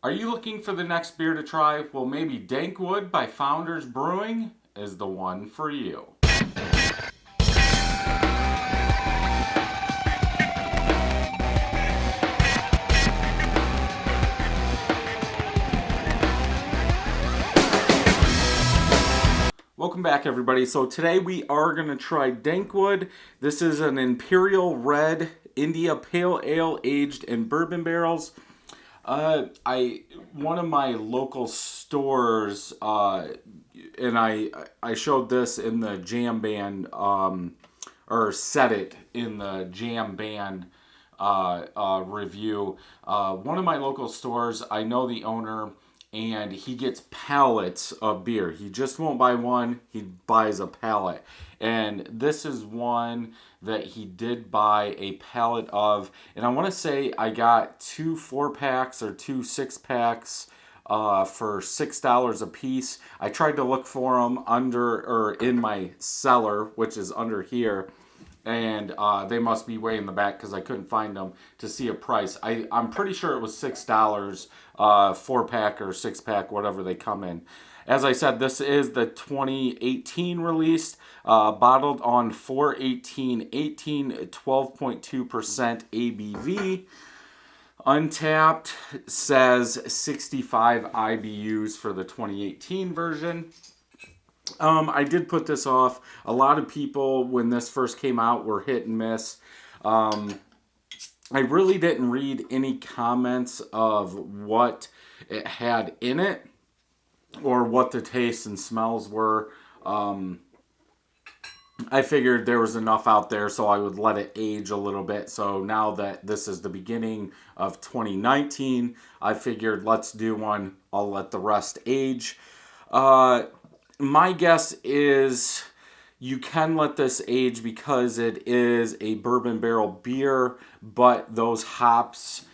Are you looking for the next beer to try? Well, maybe Dankwood by Founders Brewing is the one for you. Welcome back, everybody. So today we are going to try Dankwood. This is an Imperial Red India Pale Ale aged in bourbon barrels. I one of my local stores, and I showed this in the jam band, or said it in the jam band review. One of my local stores, I know the owner, and he gets pallets of beer. He just won't buy one, he buys a pallet. And this is one that he did buy a pallet of. And I want to say I got 2 4-packs or 2 6-packs for $6 a piece. I tried to look for them under or in my cellar, which is under here, and they must be way in the back because I couldn't find them to see a price. I'm pretty sure it was $6, 4-pack or 6-pack, whatever they come in. As I said, this is the 2018 release, bottled on 4/18/18, 12.2% ABV. Untapped says 65 IBUs for the 2018 version. I did put this off. A lot of people, when this first came out, were hit and miss. I really didn't read any comments of what it had in it or what the tastes and smells were. I figured there was enough out there, so I would let it age a little bit. So now that this is the beginning of 2019, I figured let's do one. I'll let the rest age. My guess is you can let this age because it is a bourbon barrel beer, but those hops,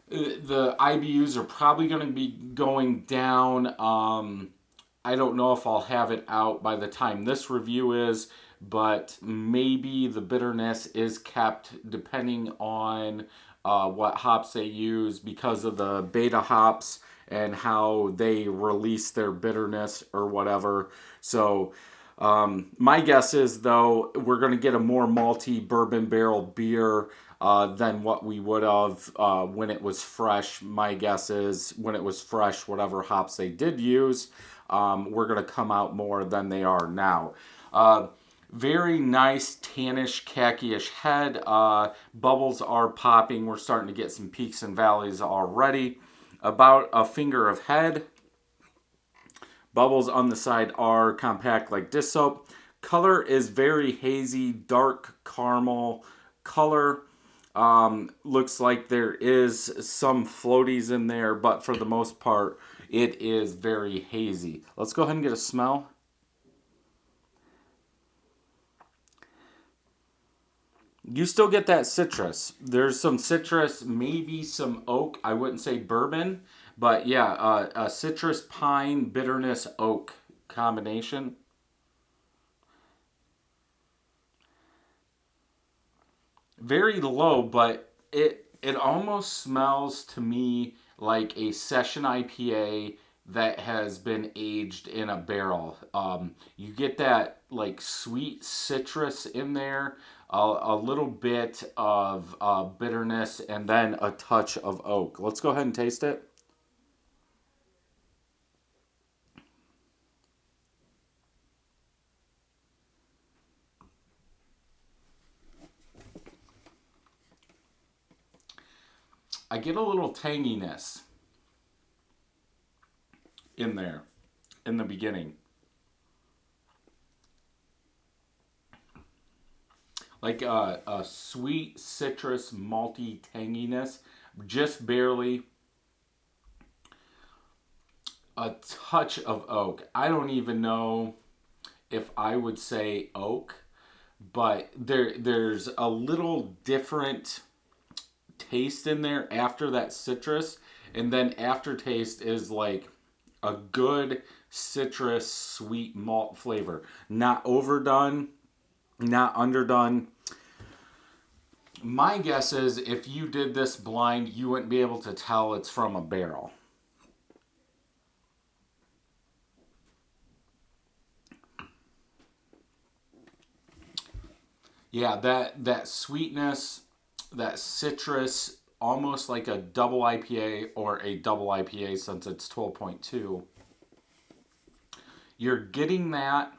the IBUs are probably going to be going down. I don't know if I'll have it out by the time this review is, but maybe the bitterness is kept depending on what hops they use because of the beta hops and how they release their bitterness or whatever. So my guess is, though, we're going to get a more malty bourbon barrel beer than what we would have when it was fresh. My guess is when it was fresh, whatever hops they did use, we're going to come out more than they are now. Very nice tannish, khaki-ish head. Bubbles are popping. We're starting to get some peaks and valleys already. About a finger of head. Bubbles on the side are compact like dish soap. Color is very hazy, dark caramel color. Looks like there is some floaties in there, but for the most part, it is very hazy. Let's go ahead and get a smell. You still get that citrus. There's some citrus, maybe some oak. I wouldn't say bourbon, but yeah, a citrus, pine, bitterness, oak combination. Very low, but it almost smells to me like a session IPA that has been aged in a barrel. You get that like sweet citrus in there, a little bit of bitterness, and then a touch of oak. Let's go ahead and taste it. I get a little tanginess in there in the beginning. Like a sweet citrus malty tanginess, just barely. A touch of oak. I don't even know if I would say oak, but there's a little different taste in there after that citrus, and then aftertaste is like a good citrus sweet malt flavor. Not overdone, not underdone. My guess is if you did this blind, you wouldn't be able to tell it's from a barrel. Yeah, that sweetness, that citrus, almost like a double IPA or a double IPA since it's 12.2. You're getting that,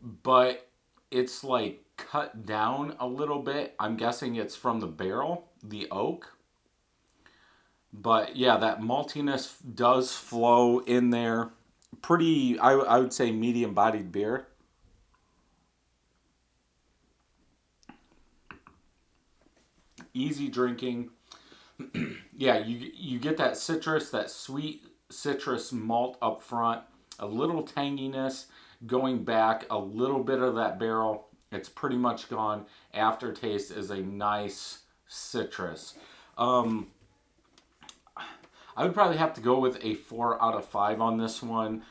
but it's like cut down a little bit. I'm guessing it's from the barrel, the oak. But yeah, that maltiness does flow in there. Pretty, I would say medium bodied beer. Easy drinking. Yeah, you get that citrus, that sweet citrus malt up front, a little tanginess going back, a little bit of that barrel. It's pretty much gone. Aftertaste is a nice citrus. Um, I would probably have to go with a 4 out of 5 on this one.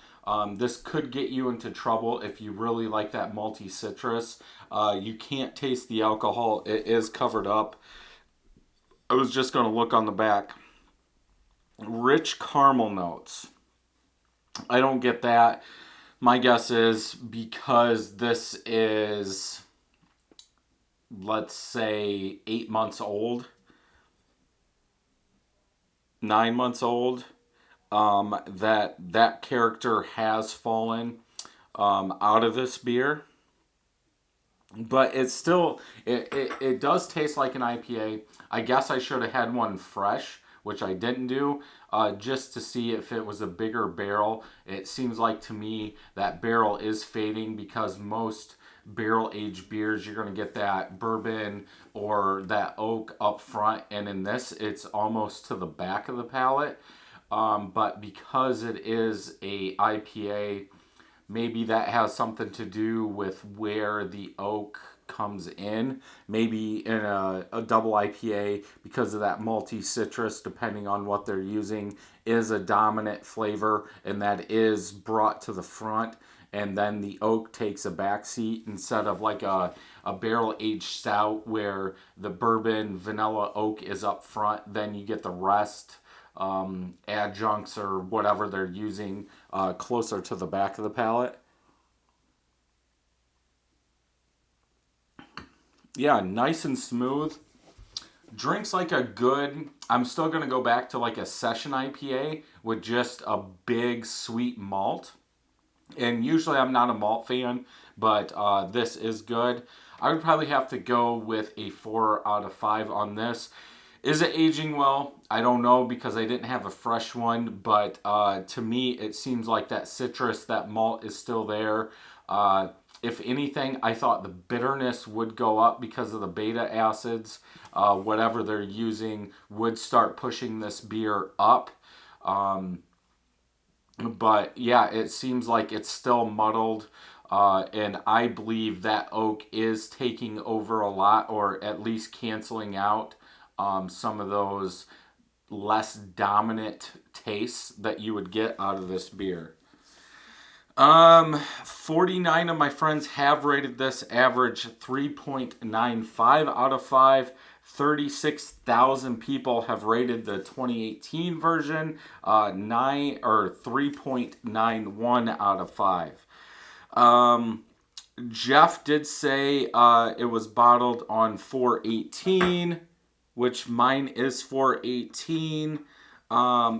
This could get you into trouble if you really like that malty citrus. You can't taste the alcohol. It is covered up. I was just going to look on the back. Rich caramel notes. I don't get that. My guess is because this is, let's say, 8 months old, 9 months old, that character has fallen out of this beer. But it's still, it does taste like an IPA. I guess I should have had one fresh, which I didn't do, just to see if it was a bigger barrel. It seems like to me that barrel is fading because most barrel aged beers, you're going to get that bourbon or that oak up front. And in this, it's almost to the back of the palate. But because it is a IPA, maybe that has something to do with where the oak comes in. Maybe in a double IPA, because of that malty citrus, depending on what they're using, is a dominant flavor, and that is brought to the front. And then the oak takes a back seat instead of like a barrel-aged stout where the bourbon, vanilla, oak is up front. Then you get the rest, adjuncts or whatever they're using closer to the back of the palate. Yeah, nice and smooth. Drinks like a good, I'm still going to go back to like a session IPA with just a big sweet malt. And usually I'm not a malt fan, but this is good. I would probably have to go with a 4 out of 5 on this. Is it aging well? I don't know because I didn't have a fresh one, but to me it seems like that citrus, that malt is still there. If anything, I thought the bitterness would go up because of the beta acids. Whatever they're using would start pushing this beer up. But yeah, it seems like it's still muddled. And I believe that oak is taking over a lot, or at least canceling out some of those less dominant tastes that you would get out of this beer. 49 of my friends have rated this, average 3.95 out of 5. 36,000 people have rated the 2018 version, 3.91 out of 5. Jeff did say it was bottled on 4/18, which mine is 4/18.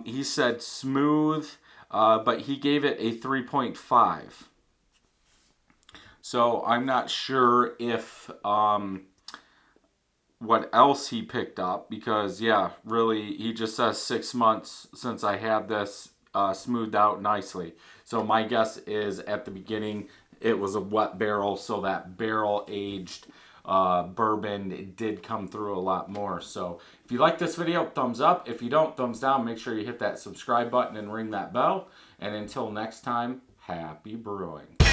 He said smooth, but he gave it a 3.5. So I'm not sure if what else he picked up, because yeah, really he just says 6 months since I had this, smoothed out nicely. So my guess is at the beginning it was a wet barrel, so that barrel aged bourbon did come through a lot more. So if you like this video, thumbs up. If you don't, thumbs down. Make sure you hit that subscribe button and ring that bell. And until next time, happy brewing.